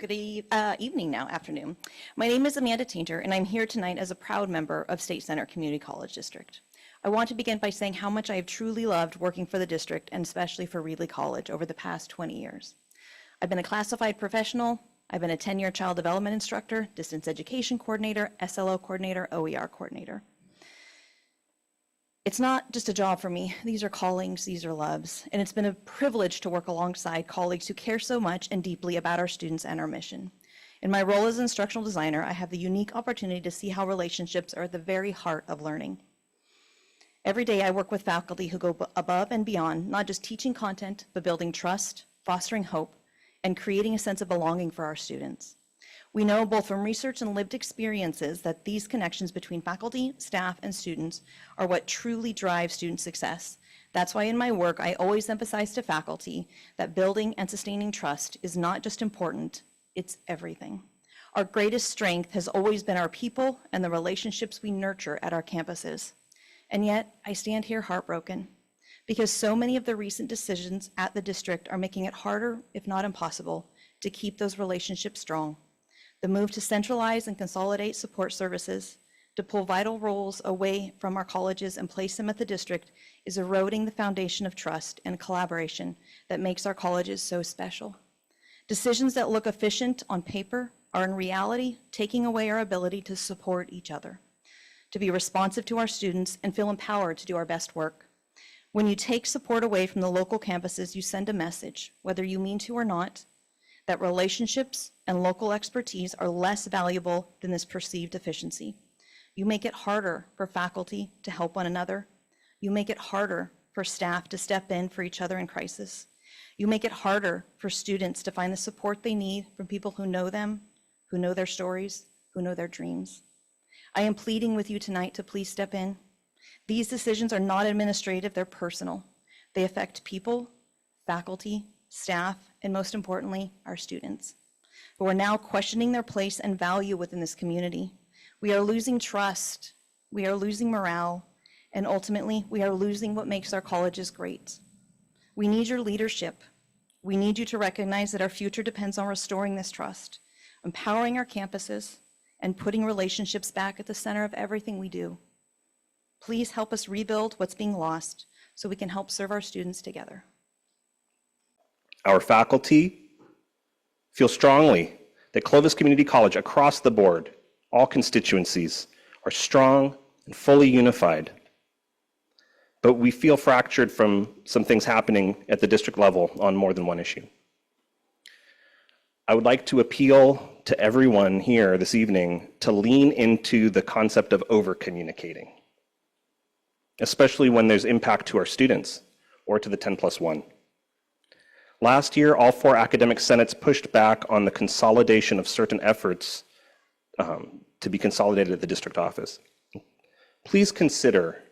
Evening now, afternoon. My name is Amanda Tainter, and I'm here tonight as a proud member of State Center Community College District. I want to begin by saying how much I have truly loved working for the district, and especially for Reedley College, over the past 20 years. I've been a classified professional, I've been a 10-year child development instructor, distance education coordinator, SLO coordinator, OER coordinator. It's not just a job for me. These are callings, these are loves, and it's been a privilege to work alongside colleagues who care so much and deeply about our students and our mission. In my role as an instructional designer, I have the unique opportunity to see how relationships are at the very heart of learning. Every day I work with faculty who go above and beyond, not just teaching content, but building trust, fostering hope, and creating a sense of belonging for our students. We know both from research and lived experiences that these connections between faculty, staff, and students are what truly drives student success. That's why in my work, I always emphasize to faculty that building and sustaining trust is not just important, it's everything. Our greatest strength has always been our people and the relationships we nurture at our campuses. And yet, I stand here heartbroken because so many of the recent decisions at the district are making it harder, if not impossible, to keep those relationships strong. The move to centralize and consolidate support services, to pull vital roles away from our colleges and place them at the district is eroding the foundation of trust and collaboration that makes our colleges so special. Decisions that look efficient on paper are in reality taking away our ability to support each other, to be responsive to our students and feel empowered to do our best work. When you take support away from the local campuses, you send a message, whether you mean to or not, that relationships and local expertise are less valuable than this perceived efficiency. You make it harder for faculty to help one another. You make it harder for staff to step in for each other in crisis. You make it harder for students to find the support they need from people who know them, who know their stories, who know their dreams. I am pleading with you tonight to please step in. These decisions are not administrative, they're personal. They affect people, faculty, staff, and most importantly, our students, who are now questioning their place and value within this community. We are losing trust, we are losing morale, and ultimately, we are losing what makes our colleges great. We need your leadership. We need you to recognize that our future depends on restoring this trust, empowering our campuses, and putting relationships back at the center of everything we do. Please help us rebuild what's being lost so we can help serve our students together. Our faculty feel strongly that Clovis Community College across the board, all constituencies, are strong and fully unified. But we feel fractured from some things happening at the district level on more than one issue. I would like to appeal to everyone here this evening to lean into the concept of over-communicating, especially when there's impact to our students or to the 10+1. Last year, all 4 academic senates pushed back on the consolidation of certain efforts to be consolidated at the district office. Please consider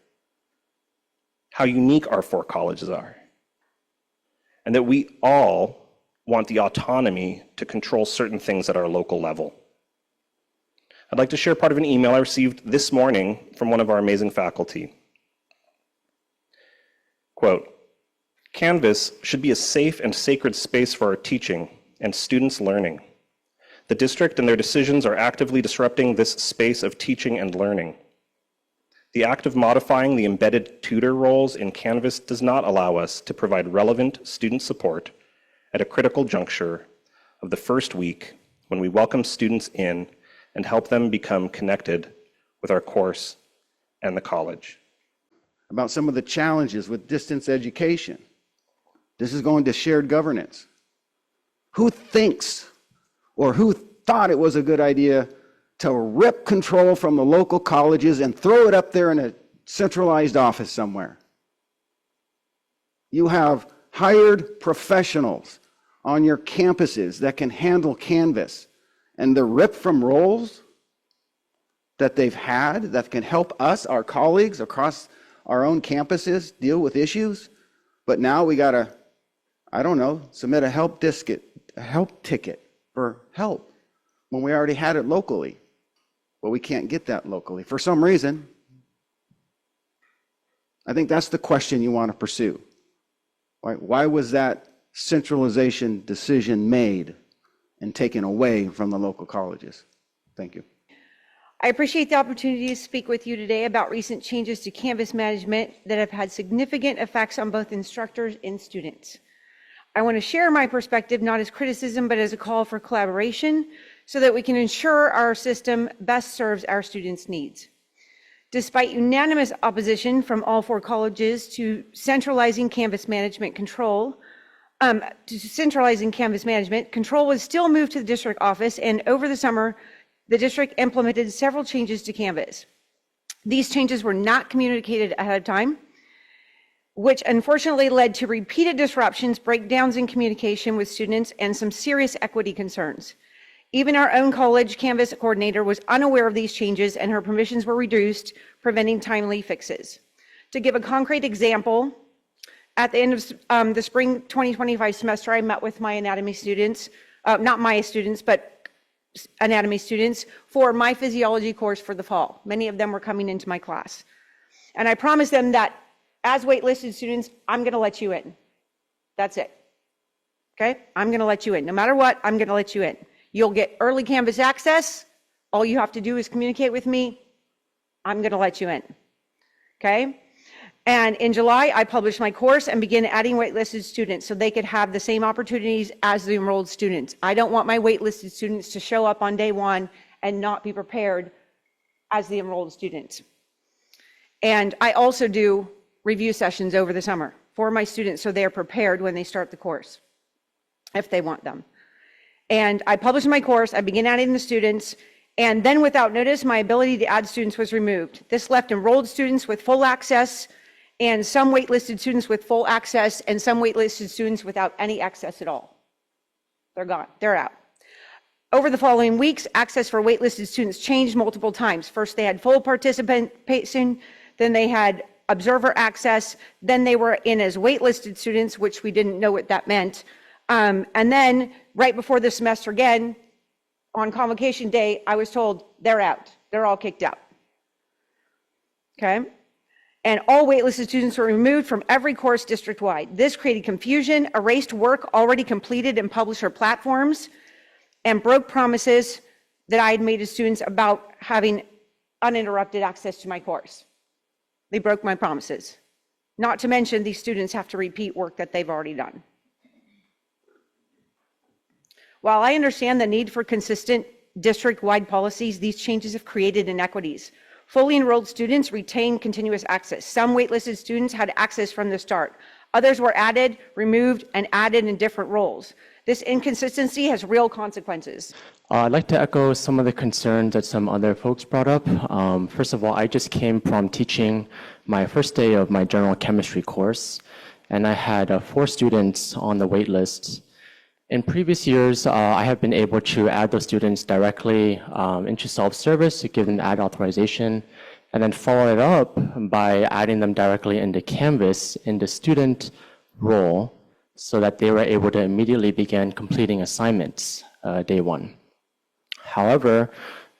how unique our 4 colleges are, and that we all want the autonomy to control certain things at our local level. I'd like to share part of an email I received this morning from one of our amazing faculty. Quote, Canvas should be a safe and sacred space for our teaching and students' learning. The district and their decisions are actively disrupting this space of teaching and learning. The act of modifying the embedded tutor roles in Canvas does not allow us to provide relevant student support at a critical juncture of the first week when we welcome students in and help them become connected with our course and the college. About some of the challenges with distance education. This is going to shared governance. Who thinks or who thought it was a good idea to rip control from the local colleges and throw it up there in a centralized office somewhere? You have hired professionals on your campuses that can handle Canvas, and the rip from roles that they've had that can help us, our colleagues across our own campuses, deal with issues. But now we got to, I don't know, submit a help ticket for help when we already had it locally. But we can't get that locally for some reason. I think that's the question you want to pursue. Why was that centralization decision made? and taken away from the local colleges. Thank you. I appreciate the opportunity to speak with you today about recent changes to Canvas management that have had significant effects on both instructors and students. I want to share my perspective, not as criticism, but as a call for collaboration so that we can ensure our system best serves our students' needs. Despite unanimous opposition from all 4 colleges to centralizing Canvas management, control was still moved to the district office, and over the summer, the district implemented several changes to Canvas. These changes were not communicated ahead of time, which unfortunately led to repeated disruptions, breakdowns in communication with students, and some serious equity concerns. Even our own college Canvas coordinator was unaware of these changes, and her permissions were reduced, preventing timely fixes. To give a concrete example, at the end of the spring 2025 semester, I met with my anatomy students, not my students, but anatomy students, for my physiology course for the fall. Many of them were coming into my class. And I promised them that as waitlisted students, I'm going to let you in. That's it. Okay? I'm going to let you in. No matter what, I'm going to let you in. You'll get early Canvas access. All you have to do is communicate with me. I'm going to let you in. Okay? And in July, I published my course and began adding waitlisted students so they could have the same opportunities as the enrolled students. I don't want my waitlisted students to show up on day 1 and not be prepared as the enrolled students. And I also do review sessions over the summer for my students so they're prepared when they start the course, if they want them. And I published my course, I began adding the students, and then without notice, my ability to add students was removed. This left enrolled students with full access, and some waitlisted students with full access, and some waitlisted students without any access at all. They're gone, they're out. Over the following weeks, access for waitlisted students changed multiple times. First, they had full participation, then they had observer access, then they were in as waitlisted students, which we didn't know what that meant. And then right before the semester again, on convocation day, I was told they're out. They're all kicked out. Okay? And all waitlisted students were removed from every course district-wide. This created confusion, erased work already completed in publisher platforms, and broke promises that I had made to students about having uninterrupted access to my course. They broke my promises. Not to mention, these students have to repeat work that they've already done. While I understand the need for consistent district-wide policies, these changes have created inequities. Fully enrolled students retain continuous access. Some waitlisted students had access from the start. Others were added, removed, and added in different roles. This inconsistency has real consequences. I'd like to echo some of the concerns that some other folks brought up. First of all, I just came from teaching my first day of my general chemistry course, and I had 4 students on the wait list. In previous years, I have been able to add those students directly into self-service to give them ad authorization, and then follow it up by adding them directly into Canvas in the student role so that they were able to immediately begin completing assignments day 1. However,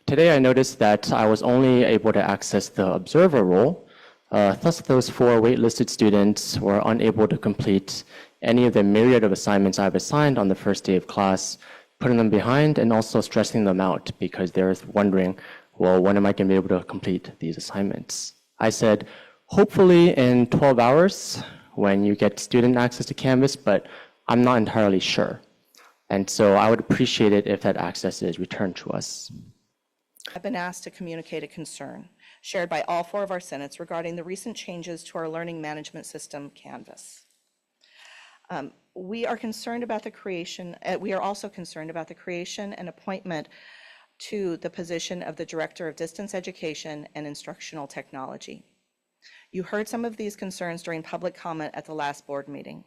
today I noticed that I was only able to access the observer role. Thus, those 4 waitlisted students were unable to complete any of the myriad of assignments I've assigned on the first day of class, putting them behind and also stressing them out because they're wondering, well, when am I going to be able to complete these assignments? I said, hopefully in 12 hours when you get student access to Canvas, but I'm not entirely sure. And so I would appreciate it if that access is returned to us. I've been asked to communicate a concern shared by all 4 of our senates regarding the recent changes to our learning management system, Canvas. We are also concerned about the creation and appointment to the position of the Director of Distance Education and Instructional Technology. You heard some of these concerns during public comment at the last board meeting.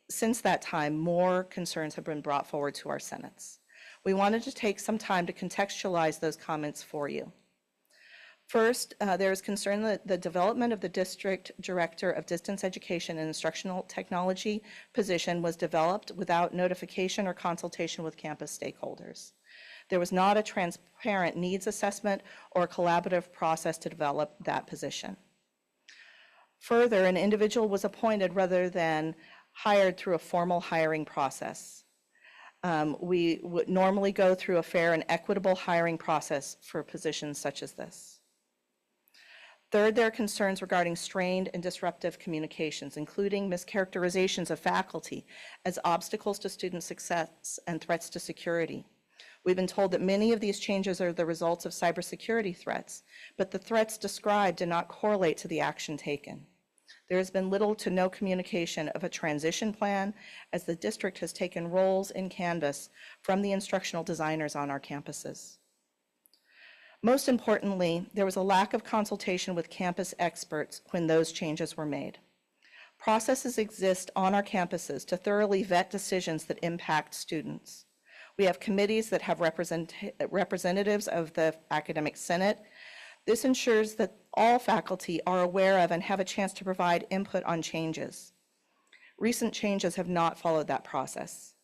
Since that time, more concerns have been brought forward to our senates. We wanted to take some time to contextualize those comments for you. First, there is concern that the development of the District Director of Distance Education and Instructional Technology position was developed without notification or consultation with campus stakeholders. There was not a transparent needs assessment or a collaborative process to develop that position. Further, an individual was appointed rather than hired through a formal hiring process. We would normally go through a fair and equitable hiring process for positions such as this. Third, there are concerns regarding strained and disruptive communications, including mischaracterizations of faculty as obstacles to student success and threats to security. We've been told that many of these changes are the results of cybersecurity threats, but the threats described do not correlate to the action taken. There has been little to no communication of a transition plan, as the district has taken roles in Canvas from the instructional designers on our campuses. Most importantly, there was a lack of consultation with campus experts when those changes were made. Processes exist on our campuses to thoroughly vet decisions that impact students. We have committees that have representatives of the Academic Senate. This ensures that all faculty are aware of and have a chance to provide input on changes. Recent changes have not followed that process.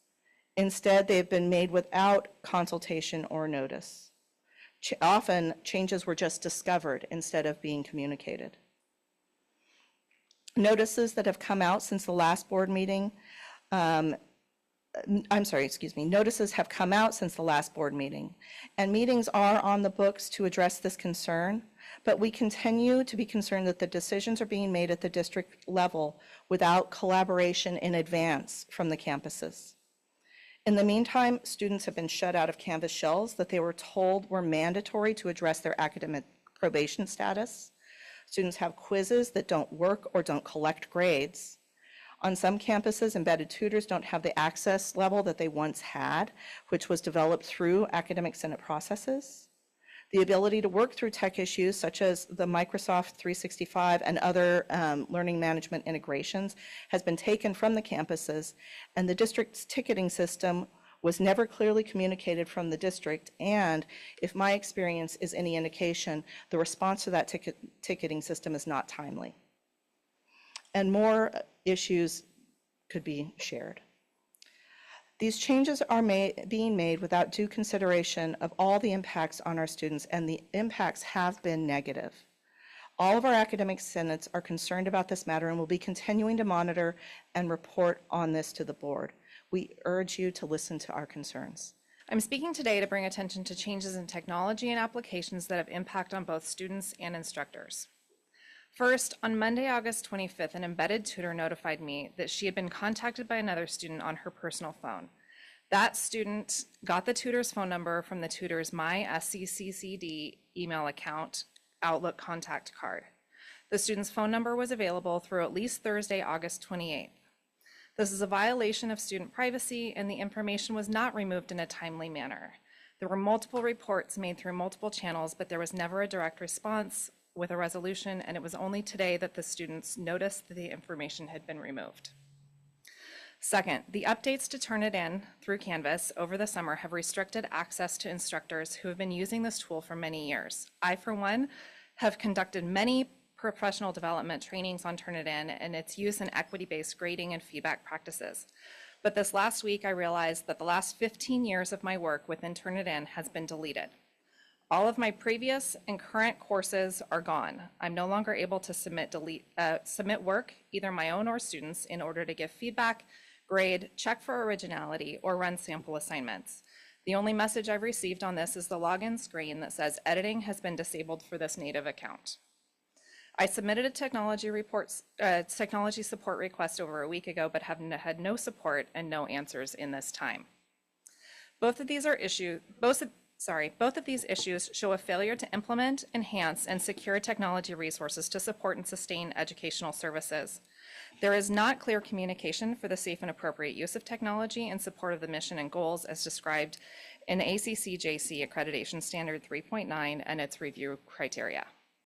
Instead, they have been made without consultation or notice. Often, changes were just discovered instead of being communicated. Notices that have come out since the last board meeting, notices have come out since the last board meeting, and meetings are on the books to address this concern, but we continue to be concerned that the decisions are being made at the district level without collaboration in advance from the campuses. In the meantime, students have been shut out of Canvas shells that they were told were mandatory to address their academic probation status. Students have quizzes that don't work or don't collect grades. On some campuses, embedded tutors don't have the access level that they once had, which was developed through Academic Senate processes. The ability to work through tech issues such as the Microsoft 365 and other learning management integrations has been taken from the campuses, and the district's ticketing system was never clearly communicated from the district, and if my experience is any indication, the response to that ticketing system is not timely. And more issues could be shared. These changes are being made without due consideration of all the impacts on our students, and the impacts have been negative. All of our academic senates are concerned about this matter and will be continuing to monitor and report on this to the board. We urge you to listen to our concerns. I'm speaking today to bring attention to changes in technology and applications that have impact on both students and instructors. First, on Monday, August 25th, an embedded tutor notified me that she had been contacted by another student on her personal phone. That student got the tutor's phone number from the tutor's My SCCCD email account Outlook contact card. The student's phone number was available through at least Thursday, August 28th. This is a violation of student privacy, and the information was not removed in a timely manner. There were multiple reports made through multiple channels, but there was never a direct response with a resolution, and it was only today that the students noticed that the information had been removed. Second, the updates to Turnitin through Canvas over the summer have restricted access to instructors who have been using this tool for many years. I, for one, have conducted many professional development trainings on Turnitin and its use in equity-based grading and feedback practices. But this last week, I realized that the last 15 years of my work within Turnitin has been deleted. All of my previous and current courses are gone. I'm no longer able to submit work, either my own or students, in order to give feedback, grade, check for originality, or run sample assignments. The only message I've received on this is the login screen that says editing has been disabled for this native account. I submitted a technology support request over a week ago, but have had no support and no answers in this time. Both of these issues show a failure to implement, enhance, and secure technology resources to support and sustain educational services. There is not clear communication for the safe and appropriate use of technology in support of the mission and goals as described in ACCJC Accreditation Standard 3.9 and its review criteria.